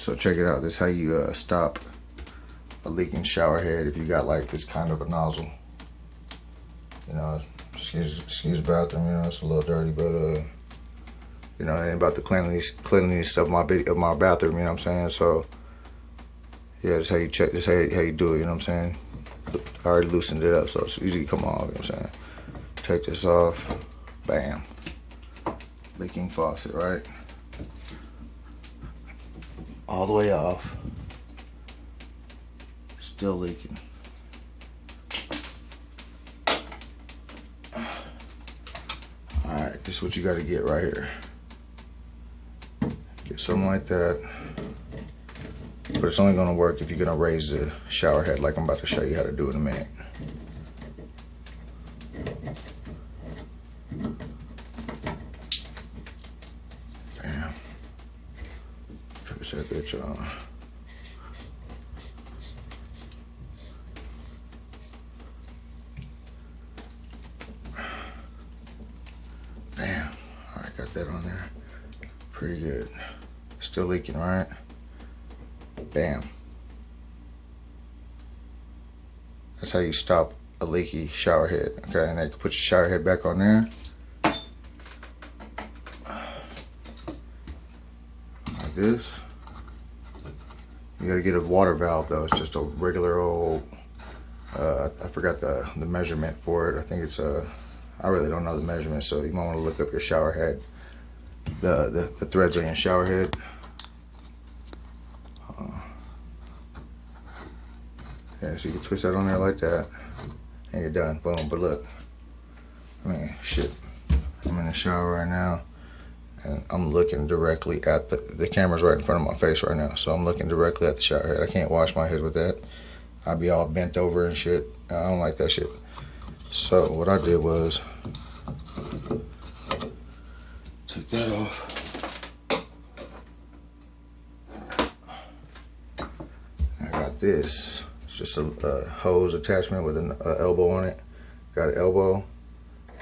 So check it out. This is how you stop a leaking shower head if you got like this kind of a nozzle. You know, excuse the bathroom. You know, it's a little dirty, but you know, it ain't about the cleanliness of my bathroom. You know what I'm saying? So yeah, that's how you check. This how you do it. You know what I'm saying? I already loosened it up, so it's easy to come off. You know what I'm saying? Take this off. Bam. Leaking faucet, right? All the way off. Still leaking. Alright, this is what you got to get right here. Get something like that. But it's only going to work if you're going to raise the shower head like I'm about to show you how to do in a minute. Bam. Push that bitch on. Bam. Alright, got that on there. Pretty good. Still leaking, right? Bam. That's how you stop a leaky shower head. Okay, and then you can put your shower head back on there. Like this. You gotta get a water valve though. It's just a regular old, I forgot the measurement for it. I think it's I really don't know the measurement, so you might want to look up your shower head. The threads on your shower head. Yeah, so you can twist that on there like that, and you're done. Boom. But look, I mean, shit. I'm in the shower right now, and I'm looking directly at the camera's right in front of my face right now, so I'm looking directly at the shower head. I can't wash my head with that. I'd be all bent over and shit. I don't like that shit. So what I did was took that off. I got this. It's just a hose attachment with an elbow on it. Got an elbow,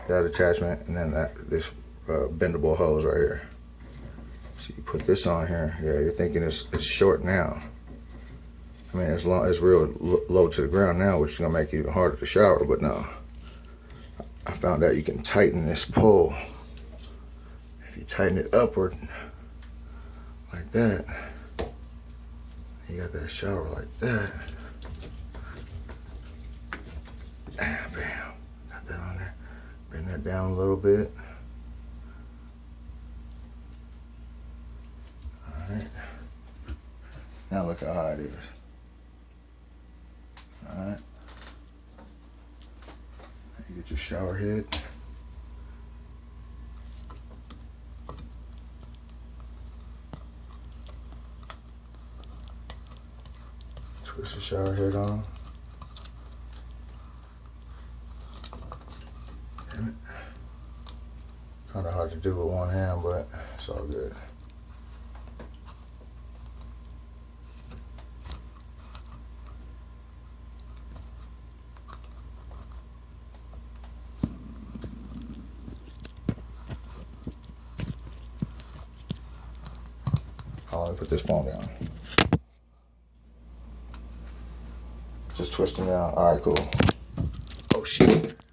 that attachment, and then this bendable hose right here. So you put this on here. Yeah, you're thinking it's short now. I mean, it's real low to the ground now, which is gonna make it even harder to shower. But no, I found out you can tighten this pull. If you tighten it upward like that, you got that shower like that. Bam, bam. Got that on there. Bring that down a little bit. Alright. Now look how high it is. Alright. You get your shower head. Twist the shower head on. Damn it. Kind of hard to do with one hand, but it's all good. Let me put this phone down. Just twisting down. All right, cool.